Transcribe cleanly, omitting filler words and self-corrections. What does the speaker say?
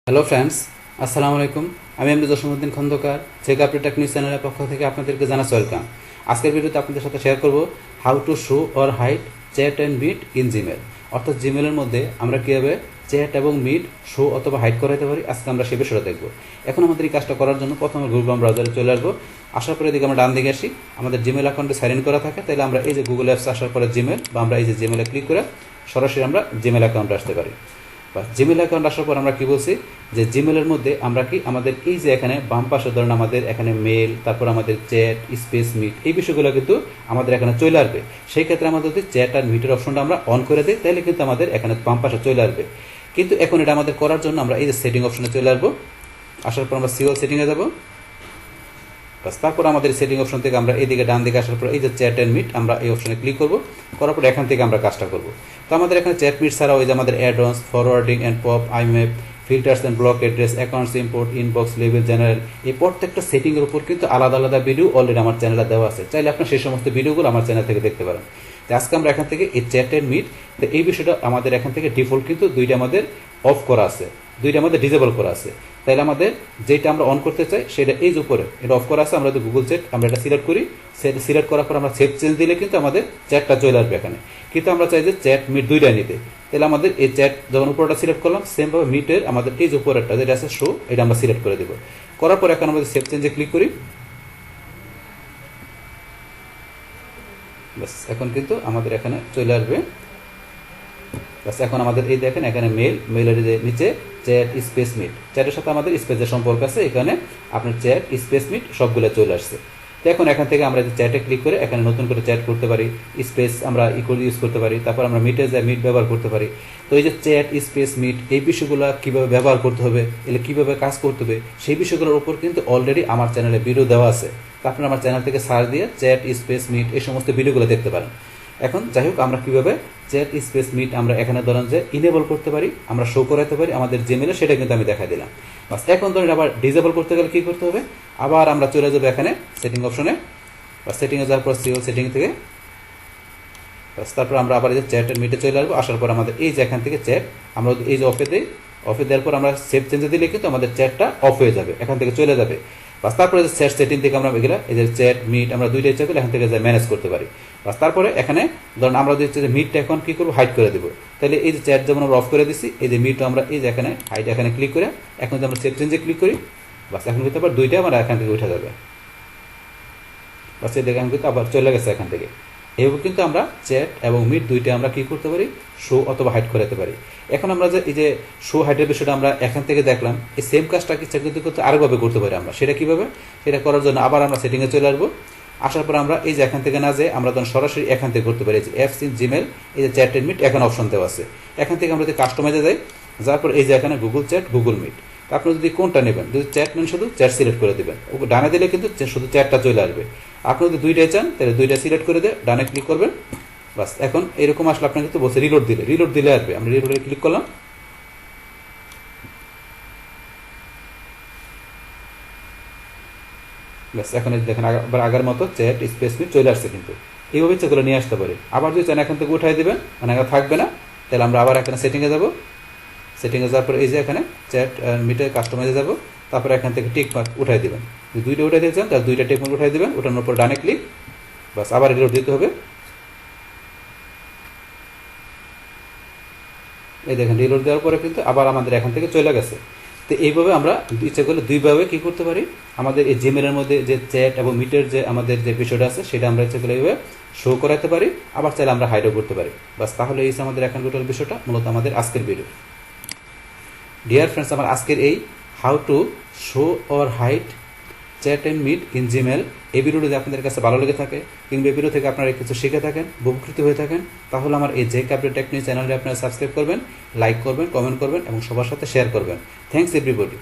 Hello friends, আসসালামু আলাইকুম। আমি Jasimuddin Khandakar Check Update Tech News চ্যানেলের পক্ষ থেকে আপনাদেরকে জানাচ্ছি ওয়েলকাম। আজকের ভিডিওতে আপনাদের সাথে শেয়ার করব how to show or hide chat and meet in Gmail. অর্থাৎ জিমেলের মধ্যে আমরা কীভাবে চ্যাট এবং মিট শো অথবা হাইড করাতে পারি, আজকে আমরা সেই বিষয়টা দেখব। এখন আমাদের এই কাজটা করার জন্য প্রথমে গুগল ক্রোম ব্রাউজারে চলে আসবো। আসার পরে এদিকে আমরা ডান দিকে আসি, আমাদের জিমেল অ্যাকাউন্টে সাইন ইন করা থাকে, তাহলে আমরা এই যে গুগল অ্যাপস আসার পরে জিমেল বা আমরা এই যে জিমেলে ক্লিক করে সরাসরি আমরা জিমেল অ্যাকাউন্টে আসতে পারি। জিমেল অ্যাকাউন্ট আসার পর আমরা কি বলছি যে জিমেলের মধ্যে আমরা কি আমাদের এই যে এখানে বাম পাশে ধরেন আমাদের এখানে মেল, তারপর আমাদের চ্যাট, স্পেস, মিট, এই বিষয়গুলো কিন্তু আমাদের এখানে চলে আসবে। সেই ক্ষেত্রে আমাদের যদি চ্যাট আর মিটের অপশনটা আমরা অন করে দিই, তাহলে কিন্তু আমাদের এখানে বাম পাশে চলে আসবে। কিন্তু এখন এটা আমাদের করার জন্য আমরা এই যে সেটিং অপশনে চলে আসবো। আসার পর আমরা সিওল সেটিংয়ে যাবো। তারপর আমাদের সেটিং অপশন থেকে আমরা এইদিকে ডান দিকে আসার পর এই যে চ্যাট অ্যান্ড মিট আমরা এই অপশনে ক্লিক করব। করার পর এখান থেকে আমরা কাজটা করব। তো আমাদের এখানে চ্যাট মিট ছাড়াও এই যে আমাদের advance, forwarding and pop, iMap, filters and block address, accounts import, inbox, level, general, এই প্রত্যেকটা সেটিংয়ের উপর কিন্তু আলাদা আলাদা ভিডিও অলরেডি আমার চ্যানেলে দেওয়া আছে। চাইলে আপনার সেই সমস্ত ভিডিওগুলো আমার চ্যানেল থেকে দেখতে পারেন। তো আজকে আমরা এখান থেকে এই চ্যাট অ্যান্ড মিট, তো এই বিষয়টা আমাদের এখান থেকে ডিফল্ট কিন্তু দুইটা আমাদের অফ করা আছে, দুইটা আমাদের ডিজেবল করা আছে। তাইলে আমাদের যেটা আমরা অন করতে চাই সেটা এই যে উপরে এটা অফ করা আছে, আমরা যদি গুগল চ্যাট আমরা এটা সিলেক্ট করি, সেটা সিলেক্ট করার পর আমরা সেভ চেঞ্জ দিলে কিন্তু আমাদের চ্যাটটা চলে আসবে এখানে। কিন্তু আমরা চাই যে চ্যাট মিট দুইটা নিতে, তাহলে আমাদের এই চ্যাট যখন উপরটা সিলেক্ট করলাম, সেমভাবে মিটের আমাদের এই যে উপরেরটা যেটা আছে শো, এটা আমরা সিলেক্ট করে দেবো। করার পর এখন আমাদের সেভ চেঞ্জে ক্লিক করি। বাস এখন কিন্তু আমাদের এখানে চলে আসবে। এখন আমাদের এই দেখেন এখানে মেলের যে নিচে চ্যাট স্পেস মিট, চ্যাটের সাথে আমাদের স্পেসের সম্পর্ক আছে, এখানে আপনার চ্যাট স্পেস মিট সবগুলো চলে আসছে। তো এখন এখান থেকে আমরা যে চ্যাটে ক্লিক করে এখানে নতুন করে চ্যাট করতে পারি, স্পেস আমরা ইকুয়াল ইউজ করতে পারি, তারপর আমরা মিটে যায় মিট ব্যবহার করতে পারি। তো এই যে চ্যাট স্পেস মিট এই বিষয়গুলো কীভাবে ব্যবহার করতে হবে, এগুলো কীভাবে কাজ করতে হবে, সেই বিষয়গুলোর উপর কিন্তু অলরেডি আমার চ্যানেলে ভিডিও দেওয়া আছে। তো আপনারা আমার চ্যানেল থেকে সার্চ দিয়ে চ্যাট স্পেস মিট এই সমস্ত ভিডিওগুলো দেখতে পারেন। এখন যাই হোক, আমরা কিভাবে চ্যাট স্পেস মিট আমরা এখানে ধরেন যে ইনেবল করতে পারি, আমরা শো করাতে পারি আমাদের জিমেলে, সেটা কিন্তু আমি দেখাই দিলাম। বাস এখন ধরেন আবার ডিসেবল করতে গেলে কী করতে হবে, আবার আমরা চলে যাবো এখানে সেটিং অপশনে, বা সেটিংয়ে যাওয়ার পর সিও সেটিং থেকে তারপর আমরা আবার এই যে চ্যাটের মিটে চলে আসবো। আসার পর আমাদের এই যে এখান থেকে চ্যাট আমরা এই যে অফে দিই, অফে দেওয়ার পর আমরা সেভ চেঞ্জে দিলে কিন্তু আমাদের চ্যাটটা অফ হয়ে যাবে, এখান থেকে চলে যাবে। বাস তারপরে যে চ্যাট সেটিং থেকে আমরা এগুলো এই যে চ্যাট মিট আমরা দুইটা ইচ্ছা করলে এখান থেকে ম্যানেজ করতে পারি। বাস তারপরে এখানে ধরুন আমরা দিচ্ছি যে মিটটা এখন কী করবো, হাইড করে দেবো। তাহলে এই যে চ্যাট যেমন আমরা অফ করে দিচ্ছি, এই যে মিট আমরা এই যে এখানে হাইড এখানে ক্লিক করে এখন যদি আমরা সেভ চেঞ্জে ক্লিক করি, বাস এখন কিন্তু আবার দুইটা আমরা এখান থেকে উঠে যাবে। বাস এই দেখে কিন্তু আবার চলে গেছে এখান থেকে। এভাবে কিন্তু আমরা চ্যাট এবং মিট দুইটা আমরা কি করতে পারি, শো অথবা হাইড করাতে পারি। এখন আমরা যে এই যে শো হাইডের বিষয়টা আমরা এখান থেকে দেখলাম, এই সেম কাজটা কি চাকরি করতে আরেকভাবে করতে পারি আমরা। সেটা কীভাবে, সেটা করার জন্য আবার আমরা সেটিংয়ে চলে আসবো। আসার পর আমরা এই যে এখান থেকে না যেয়ে আমরা তখন সরাসরি এখান থেকে করতে পারি। যে অ্যাপস ইন জিমেল, এই যে চ্যাট এন্ড মিট এখানে অপশন দেওয়া আছে, এখান থেকে আমরা যদি কাস্টমাইজে যাই, যাওয়ার পর এই যে এখানে গুগল চ্যাট, গুগল মিট, আপনি যদি কোনটা নেবেন, যদি চ্যাট নেন শুধু চ্যাট সিলেক্ট করে দেবেন, ওকে ডানে দিলে কিন্তু শুধু চ্যাটটা চলে আসবে। আপনি যদি দুইটাই চান তাহলে দুইটা সিলেক্ট করে দিয়ে ডানে ক্লিক করবেন। বাস এখন এরকম আসলে আপনার কিন্তু বলছে রিলোড দিলে আসবে। আমরা রিলোডে ক্লিক করলাম। ব্যাস এখন দেখেন আবার আগের মতো চ্যাট স্পেস মিট চলে আসছে। কিন্তু এইভাবে ইচ্ছাগুলো নিয়ে আসতে পারে। আবার যদি চান এখান থেকে উঠাই দেবেন, মানে আগে থাকবে না, তাহলে আমরা আবার এখানে সেটিংয়ে যাবো। সেটিংয়ে যাওয়ার পরে এই যে এখানে চ্যাট মিটে কাস্টমাইজে যাবো, তারপরে এখান থেকে টিক মার্ক উঠাই দেবেন। যদি দুইটা উঠাই দিতে চান তাহলে দুইটা টিক মার্ক উঠাই দেবেন, ওঠানোর পর ডানে ক্লিক, বাস আবার রিলোড দিতে হবে। এই দেখেন রিলোড দেওয়ার পরে কিন্তু আবার আমাদের এখান থেকে চলে গেছে। তো এইভাবে আমরা ইচ্ছা করলে দুইভাবে কী করতে পারি, আমাদের এই জিমেলের মধ্যে যে চ্যাট এবং মিটের যে আমাদের যে বিষয়টা আছে সেটা আমরা ইচ্ছা করলে এইভাবে শো করাতে পারি, আবার চাইলে আমরা হাইডও করতে পারি। বাস তাহলে এই আমাদের এখন টোটাল বিষয়টা মূলত আমাদের আজকের ভিডিও। ডিয়ার ফ্রেন্ডস, আমার আজকের এই how to show or hide chat and meet in Gmail এই ভিডিওটি যদি আপনাদের কাছে ভালো লেগে থাকে, কিংবা এই ভিডিও থেকে আপনারা কিছু শিখে থাকেন, উপকৃত হয়ে থাকেন, তাহলে আমার এই চেক আপডেট টেক নিউজ চ্যানেলটি আপনারা সাবস্ক্রাইব করবেন, লাইক করবেন, কমেন্ট করবেন এবং সবার সাথে শেয়ার করবেন। Thanks everybody.